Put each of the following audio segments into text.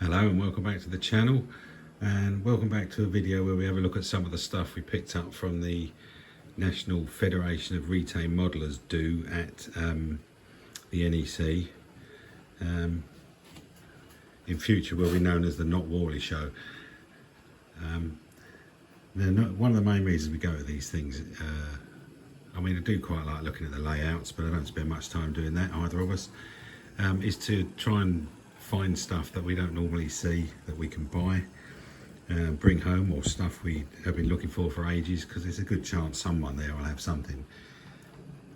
Hello and welcome back to the channel, and welcome back to a video where we have a look at some of the stuff we picked up from the National Federation of Retail Modelers do at the NEC. In future will be known as the NOT WARLEY show. One of the main reasons we go to these things, I mean I do quite like looking at the layouts, but I don't spend much time doing that, either of us, is to try and find stuff that we don't normally see that we can buy, bring home, or stuff we have been looking for ages, because there's a good chance someone there will have something.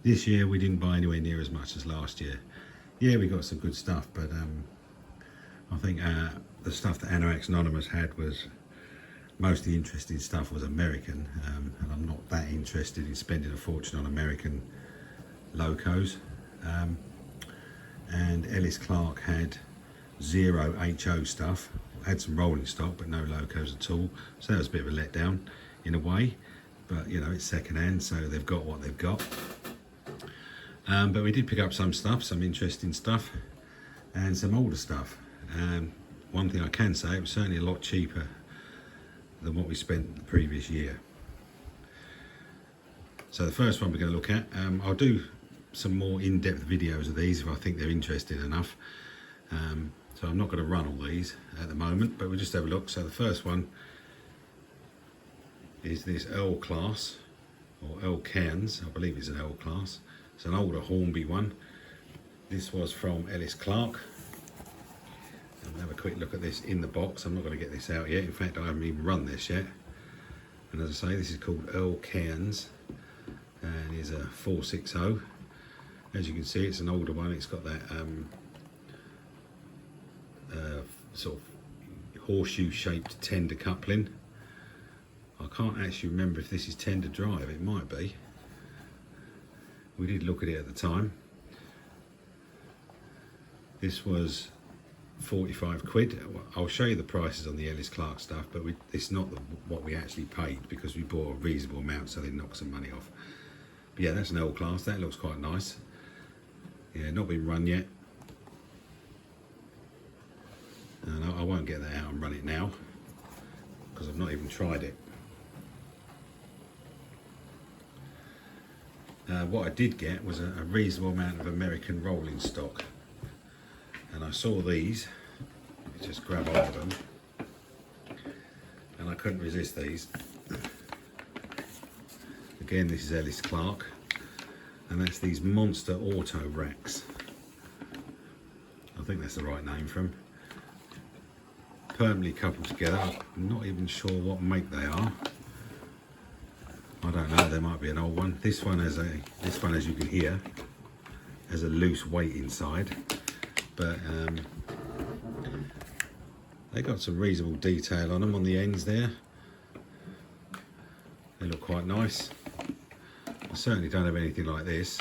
This year we didn't buy anywhere near as much as last year. Yeah, we got some good stuff, but I think the stuff that NOx Anonymous had was most of the interesting stuff was American, and I'm not that interested in spending a fortune on American locos. And Ellis Clark had zero HO stuff, had some rolling stock but no locos at all, so that was a bit of a letdown in a way, but you know, it's second hand, so they've got what they've got. But we did pick up some stuff, some interesting stuff, and some older stuff. One thing I can say, it was certainly a lot cheaper than what we spent the previous year. So the first one we're going to look at, I'll do some more in-depth videos of these if I think they're interesting enough. So I'm not going to run all these at the moment, but we'll just have a look. So the first one is this L class, or L Cairns, I believe it's an L class. It's an older Hornby one. This was from Ellis Clark. And we'll have a quick look at this in the box. I'm not going to get this out yet. In fact, I haven't even run this yet. And as I say, this is called L Cairns, and is a 460. As you can see, it's an older one. It's got that sort of horseshoe shaped tender coupling. I can't actually remember if this is tender drive. It might be. We did look at it at the time. This was 45 quid. I'll show you the prices on the Ellis Clark stuff, but it's not what we actually paid, because we bought a reasonable amount, so they knocked some money off. But yeah, that's an L class. That looks quite nice. Yeah, not been run yet. And I won't get that out and run it now, because I've not even tried it. What I did get was a reasonable amount of American rolling stock. And I saw these, just grab hold of them, and I couldn't resist these. Again, this is Ellis Clark, and that's these monster auto racks. I think that's the right name for them. Permanently coupled together. I'm not even sure what make they are. I don't know, there might be an old one. This one, as you can hear, has a loose weight inside, but they got some reasonable detail on them on the ends there. They look quite nice. I certainly don't have anything like this.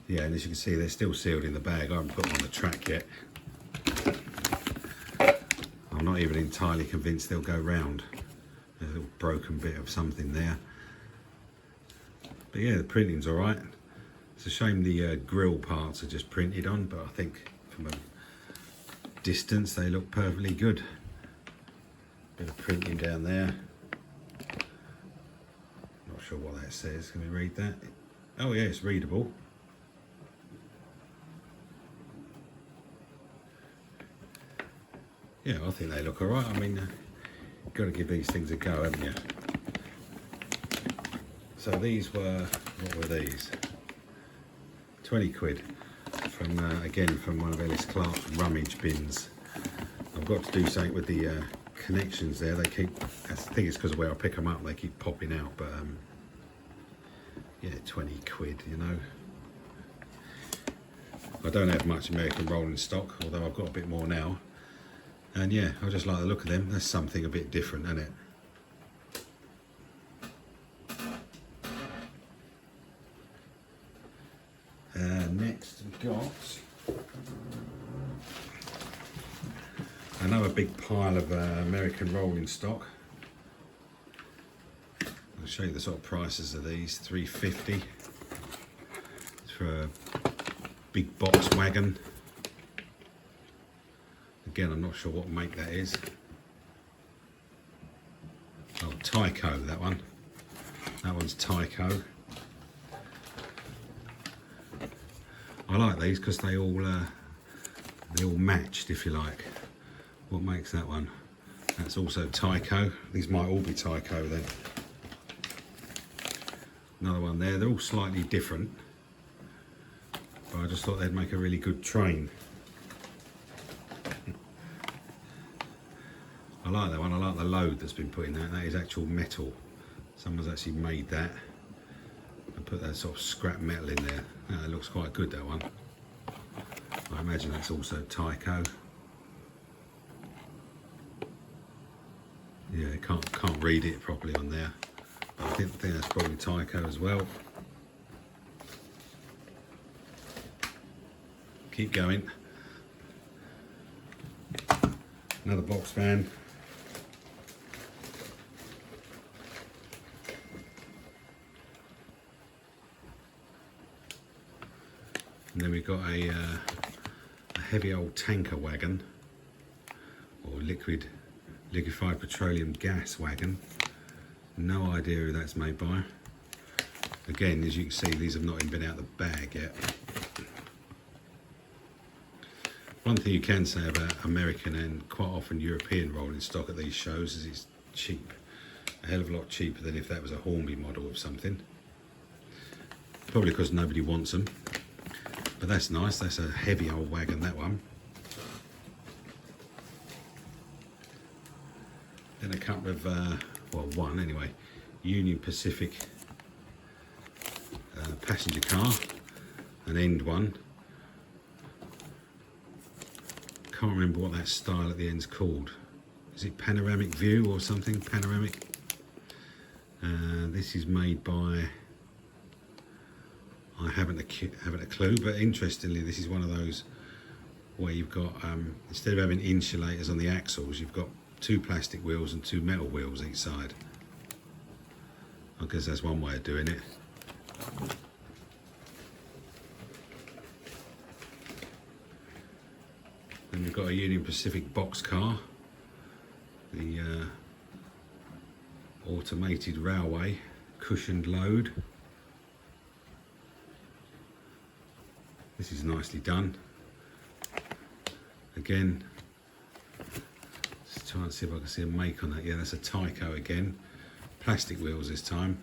Yeah, and as you can see, they're still sealed in the bag. I haven't put them on the track yet. I'm not even entirely convinced they'll go round. There's a little broken bit of something there. But yeah, the printing's alright. It's a shame the grill parts are just printed on, but I think from a distance they look perfectly good. Bit of printing down there. Not sure what that says. Can we read that? Oh yeah, it's readable. Yeah, I think they look alright. I mean, you've got to give these things a go, haven't you? So these were, what were these? 20 quid from, again, from one of Ellis Clark's rummage bins. I've got to do something with the connections there. They keep, I think it's because of where I pick them up, they keep popping out, but yeah, 20 quid, you know. I don't have much American rolling stock, although I've got a bit more now. And yeah, I just like the look of them. That's something a bit different, isn't it? Next we've got another big pile of American rolling stock. I'll show you the sort of prices of these. $3.50 for a big box wagon. Again, I'm not sure what make that is. Oh, Tyco, that one. That one's Tyco. I like these because they're all matched, if you like. What makes that one? That's also Tyco. These might all be Tyco then. Another one there. They're all slightly different, but I just thought they'd make a really good train. I like that one. I like the load that's been put in that. That is actual metal. Someone's actually made that and put that sort of scrap metal in there. It looks quite good, that one. I imagine that's also Tyco. Yeah, can't read it properly on there. But I think that's probably Tyco as well. Keep going. Another box fan. And then we've got a heavy old tanker wagon, or liquefied petroleum gas wagon. No idea who that's made by. Again, as you can see, these have not even been out of the bag yet. One thing you can say about American and quite often European rolling stock at these shows is it's cheap. A hell of a lot cheaper than if that was a Hornby model of something. Probably because nobody wants them. But that's nice. That's a heavy old wagon, that one. Then a couple of, well, one anyway, Union Pacific passenger car, an end one. Can't remember what that style at the end's called. Is it panoramic view or something? Panoramic. This is made by, I haven't a clue, but interestingly, this is one of those where you've got, instead of having insulators on the axles, you've got 2 plastic wheels and 2 metal wheels each side. I guess that's one way of doing it. Then we've got a Union Pacific box car, the automated railway cushioned load. This is nicely done. Again, let's try and see if I can see a make on that. Yeah, that's a Tyco again. Plastic wheels this time.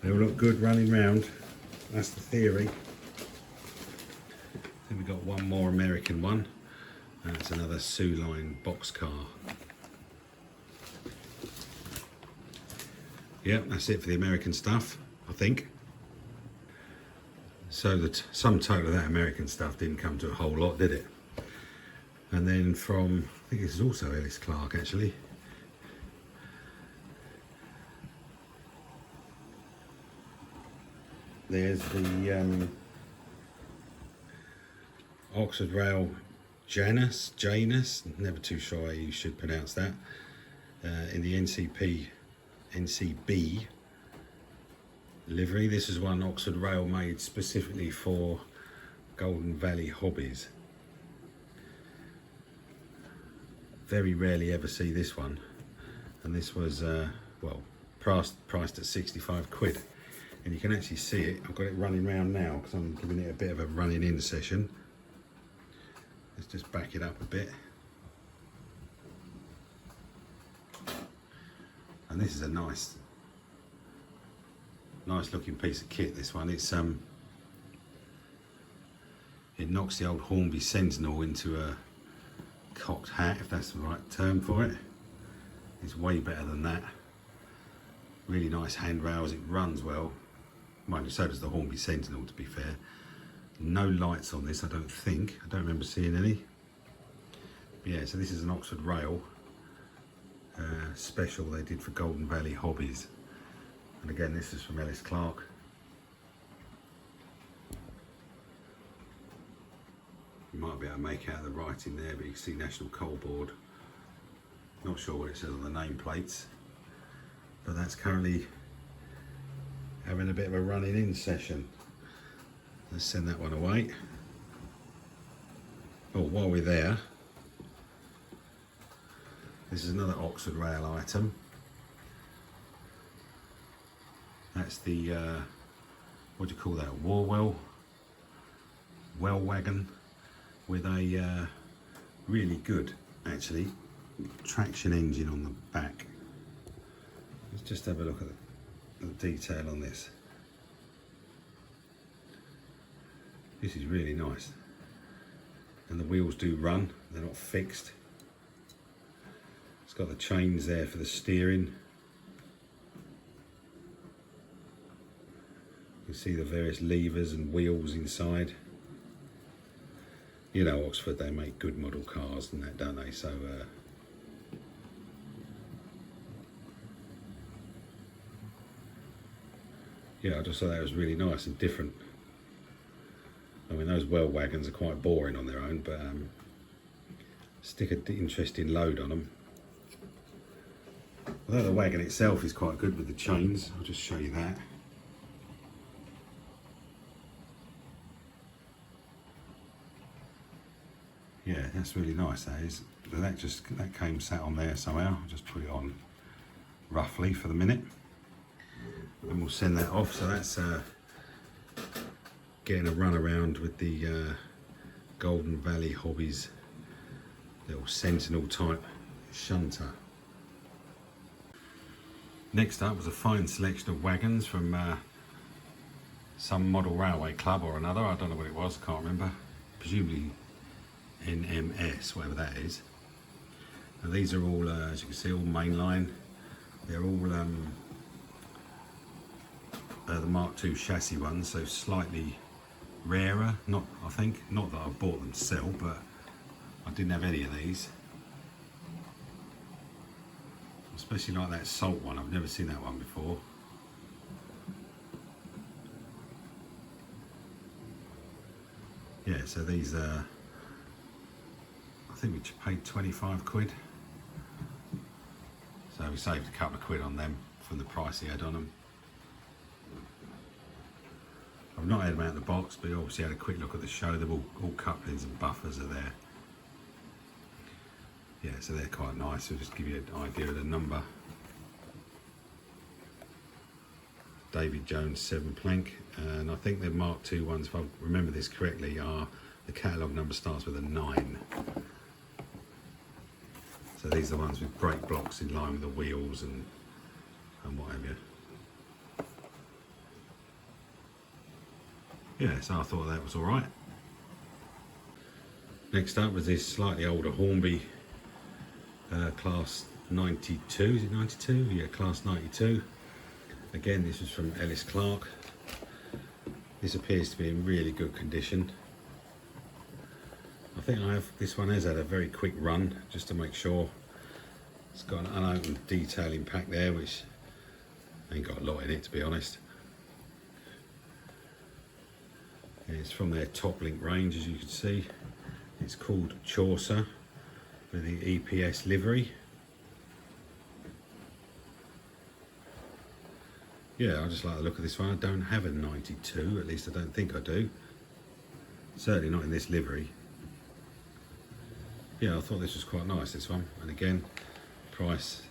They all look good running round. That's the theory. Then we've got one more American one. That's another Sioux Line box car. Yep, that's it for the American stuff, I think. So the sum total of that American stuff didn't come to a whole lot, did it? And then from, I think this is also Ellis Clark actually. There's the Oxford Rail Janus, never too sure how you should pronounce that, in the NCB livery. This is one Oxford Rail made specifically for Golden Valley hobbies. Very rarely ever see this one, and this was well, priced at 65 quid, and you can actually see it. I've got it running round now because I'm giving it a bit of a running in session. Let's just back it up a bit. And this is a nice looking piece of kit, this one. It's it knocks the old Hornby Sentinel into a cocked hat, if that's the right term for it. It's way better than that. Really nice handrails, it runs well. Mind you, so does the Hornby Sentinel, to be fair. No lights on this, I don't think. I don't remember seeing any. But yeah, so this is an Oxford Rail special they did for Golden Valley hobbies. And again, this is from Ellis Clark. You might be able to make out the writing there, but you can see National Coal Board. Not sure what it says on the nameplates, but that's currently having a bit of a running in session. Let's send that one away. Oh, while we're there, this is another Oxford Rail item. That's the, what do you call that, Warwell well wagon with a really good, actually, traction engine on the back. Let's just have a look at the detail on this. This is really nice. And the wheels do run, they're not fixed. It's got the chains there for the steering. You can see the various levers and wheels inside. You know, Oxford, they make good model cars and that, don't they? So, yeah, I just thought that was really nice and different. I mean, those well wagons are quite boring on their own, but stick an interesting load on them. Although the wagon itself is quite good with the chains, I'll just show you that. Yeah, that's really nice, that is. That came sat on there somehow. I'll just put it on roughly for the minute. And we'll send that off. So that's getting a run around with the Golden Valley Hobbies little Sentinel type shunter. Next up was a fine selection of wagons from some model railway club or another. I don't know what it was, can't remember. Presumably NMS, whatever that is. And these are all, as you can see, all mainline. They're all the Mark II chassis ones, so slightly rarer. Not, I think, not that I bought them to sell, but I didn't have any of these. Especially like that Salt one. I've never seen that one before. Yeah, so these I think we paid 25 quid. So we saved a couple of quid on them from the price he had on them. I've not had them out of the box, but obviously had a quick look at the show. They're all couplings and buffers are there. Yeah, so they're quite nice. So just give you an idea of the number. David Jones 7 plank, and I think the Mark II ones, if I remember this correctly, are the catalogue number starts with a 9. So these are the ones with brake blocks in line with the wheels and what have you. Yeah, so I thought that was all right. Next up was this slightly older Hornby class 92. Is it 92? Yeah, class 92. Again, this was from Ellis Clark. This appears to be in really good condition. I think this one has had a very quick run just to make sure. It's got an unopened detailing pack there, which ain't got a lot in it, to be honest. And it's from their top link range, as you can see. It's called Chaucer with the EPS livery. Yeah, I just like the look of this one. I don't have a 92, at least I don't think I do. Certainly not in this livery. Yeah, I thought this was quite nice, this one. And again, price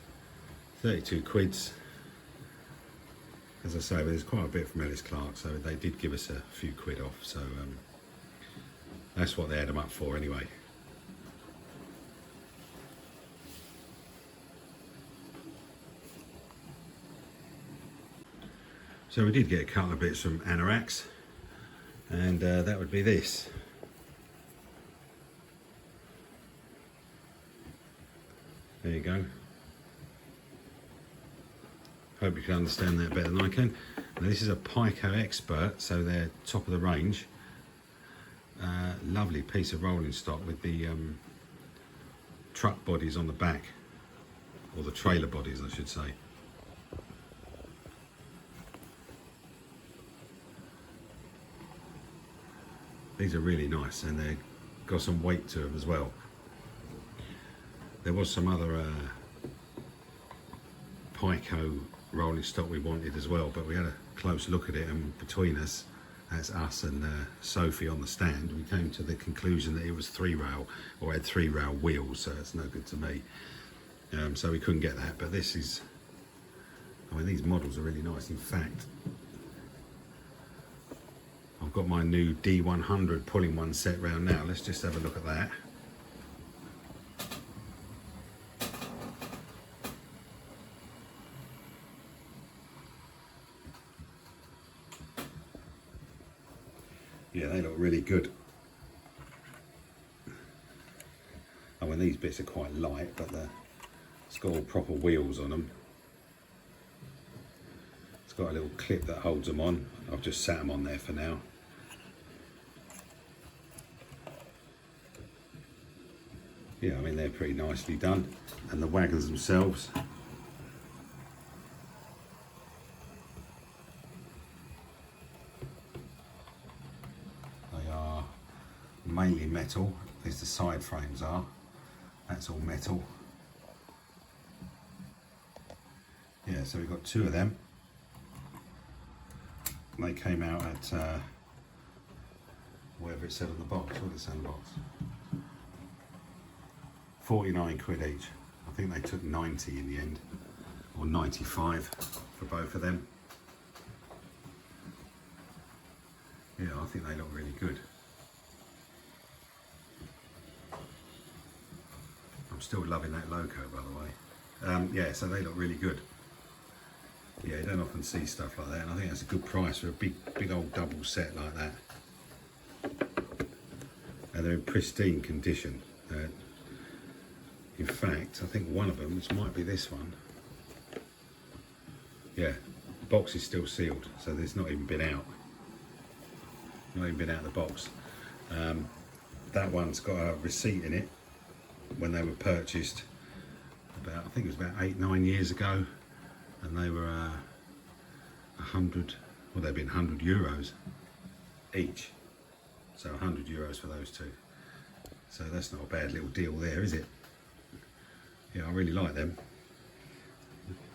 32 quids. As I say, but there's quite a bit from Ellis Clark, so they did give us a few quid off. So that's what they had them up for anyway. So we did get a couple of bits from Anoraks, and that would be this. There you go. Hope you can understand that better than I can. Now this is a Pico Expert, so they're top of the range. Lovely piece of rolling stock with the truck bodies on the back, or the trailer bodies I should say. These are really nice, and they've got some weight to them as well. There was some other Pico rolling stock we wanted as well, but we had a close look at it, and between us That's us and Sophie on the stand. We came to the conclusion that it was 3-rail, or had 3-rail wheels, so it's no good to me. So we couldn't get that, but this is, I mean, these models are really nice. In fact, I've got my new D100 pulling one set round now. Let's just have a look at that. Yeah, they look really good. I mean, these bits are quite light, but it's got all proper wheels on them. It's got a little clip that holds them on. I've just sat them on there for now. Yeah, I mean, they're pretty nicely done. And the wagons themselves, they are mainly metal, at least the side frames are. That's all metal. Yeah, so we've got 2 of them. They came out at whatever it said on the box. What did it say on the box? 49 quid each. I think they took 90 in the end, or 95 for both of them. Yeah, I think they look really good. I'm still loving that logo, by the way. Yeah, so they look really good. Yeah, you don't often see stuff like that, and I think that's a good price for a big old double set like that. And they're in pristine condition. In fact, I think one of them, which might be this one, yeah, the box is still sealed, so there's not even been out. Not even been out of the box. That one's got a receipt in it when they were purchased about, I think it was about 8-9 years ago, and they were 100, well, they've been 100 euros each, so 100 euros for those 2. So that's not a bad little deal there, is it? Yeah, I really like them.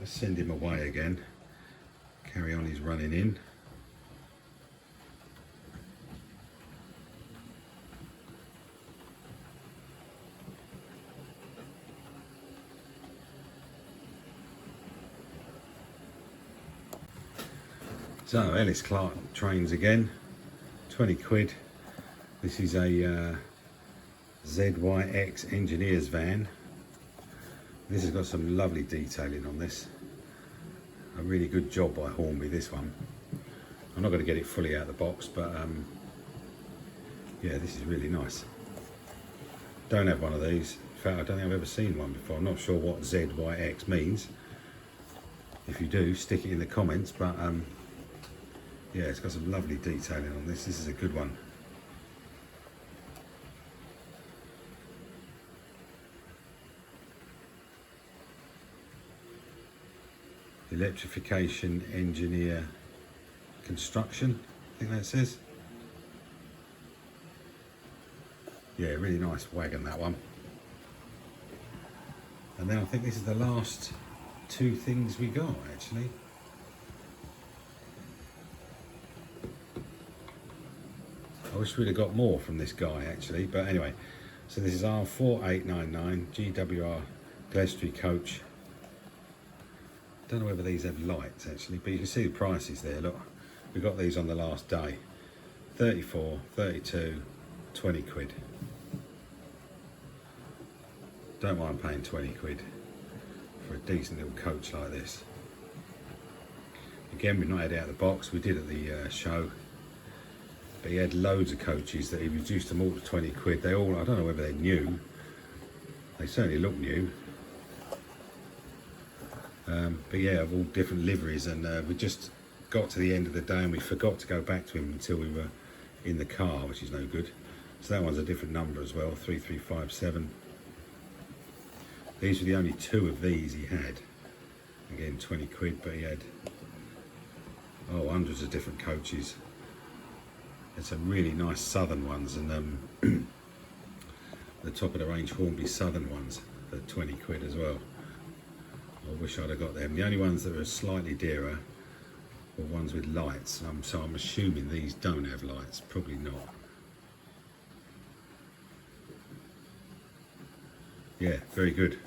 Let's send him away again. Carry on his running in. So Ellis Clark trains again, 20 quid. This is a ZYX engineer's van. This has got some lovely detailing on this. A really good job by Hornby, this one. I'm not going to get it fully out of the box, but yeah, this is really nice. Don't have one of these. In fact, I don't think I've ever seen one before. I'm not sure what ZYX means. If you do, stick it in the comments, but yeah, it's got some lovely detailing on this. This is a good one. Electrification engineer construction, I think that says. Yeah, really nice wagon, that one. And then I think this is the last 2 things we got, actually. I wish we'd have got more from this guy, actually, but anyway. So this is R4899 GWR Glestrey coach. Don't know whether these have lights actually, but you can see the prices there. Look, we got these on the last day. 34, 32, 20 quid. Don't mind paying 20 quid for a decent little coach like this. Again, we've not had it out of the box. We did at the show, but he had loads of coaches that he reduced them all to 20 quid. They all, I don't know whether they're new. They certainly look new. But yeah, of all different liveries, and we just got to the end of the day and we forgot to go back to him until we were in the car, which is no good. So that one's a different number as well, 3357. These were the only 2 of these he had. Again, 20 quid, but he had, oh, hundreds of different coaches. There's some really nice southern ones, and the top of the range Hornby southern ones for 20 quid as well. I wish I'd have got them. The only ones that are slightly dearer or ones with lights. So I'm assuming these don't have lights, probably not. Yeah, very good.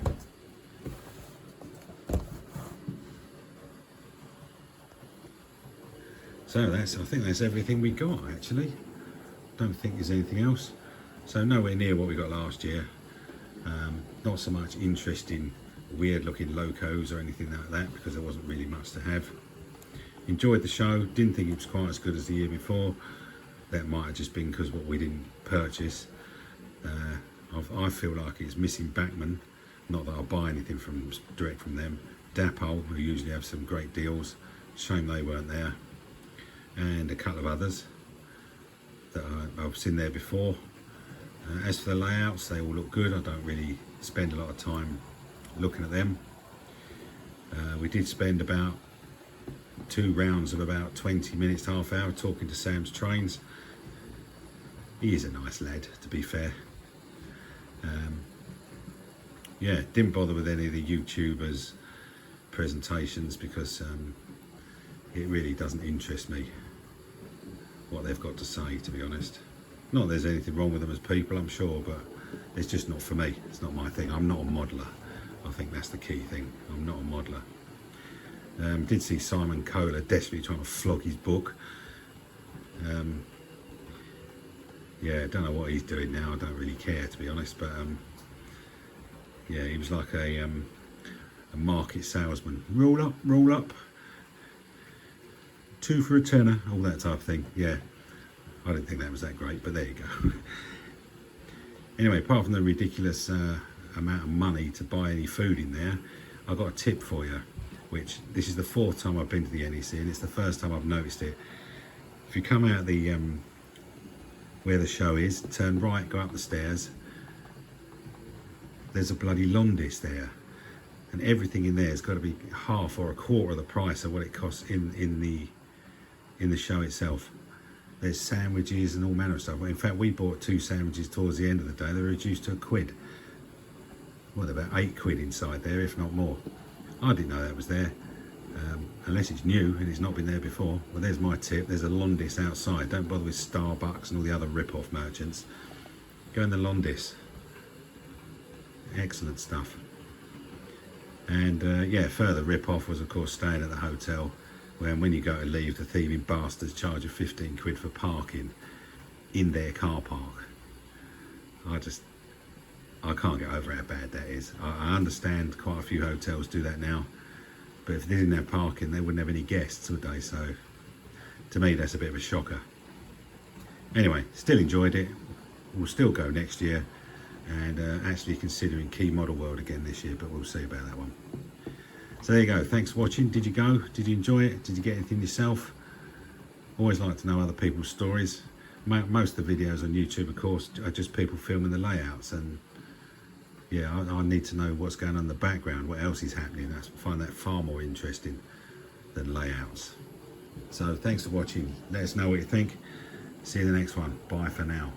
So I think that's everything we got actually. Don't think there's anything else. So nowhere near what we got last year. Not so much interesting, weird looking locos or anything like that, because there wasn't really much to have. Enjoyed the show, didn't think it was quite as good as the year before. That might have just been because what we didn't purchase. I feel like it's missing Backman, not that I'll buy anything direct from them. Dapol, who usually have some great deals, shame they weren't there. And a couple of others that I've seen there before. As for the layouts, they all look good. I don't really spend a lot of time looking at them. We did spend about 2 rounds of about 20 minutes, half hour, talking to Sam's Trains. He is a nice lad, to be fair. Yeah, didn't bother with any of the YouTubers' presentations because it really doesn't interest me what they've got to say, to be honest. Not that there's anything wrong with them as people, I'm sure, but it's just not for me. It's not my thing. I'm not a modeller. I think that's the key thing. I'm not a modeller. Did see Simon Kohler desperately trying to flog his book. Yeah, don't know what he's doing now. I don't really care, to be honest, but yeah, he was like a market salesman. Roll up, 2 for a tenner, all that type of thing. Yeah, I didn't think that was that great, but there you go. Anyway, apart from the ridiculous amount of money to buy any food in there, I've got a tip for you, which this is the 4th time I've been to the NEC, and it's the first time I've noticed it. If you come out the where the show is, turn right, go up the stairs, there's a bloody Londis there, and everything in there has got to be half or a quarter of the price of what it costs in the show itself. There's sandwiches and all manner of stuff. In fact, we bought 2 sandwiches towards the end of the day. They were reduced to £1. Well, about £8 inside there, if not more. I didn't know that was there, unless it's new and it's not been there before. Well, there's my tip. There's a Londis outside. Don't bother with Starbucks and all the other rip-off merchants. Go in the Londis. Excellent stuff. And yeah, further rip-off was, of course, staying at the hotel, when you go to leave, the thieving bastards charge you £15 for parking in their car park. I can't get over how bad that is. I understand quite a few hotels do that now, but if they didn't have parking, they wouldn't have any guests, would they? So to me, that's a bit of a shocker. Anyway, still enjoyed it. We'll still go next year, and actually considering Key Model World again this year, but we'll see about that one. So there you go. Thanks for watching. Did you go? Did you enjoy it? Did you get anything yourself? Always like to know other people's stories. Most of the videos on YouTube, of course, are just people filming the layouts, and yeah, I need to know what's going on in the background, what else is happening. I find that far more interesting than layouts. So thanks for watching. Let us know what you think. See you in the next one. Bye for now.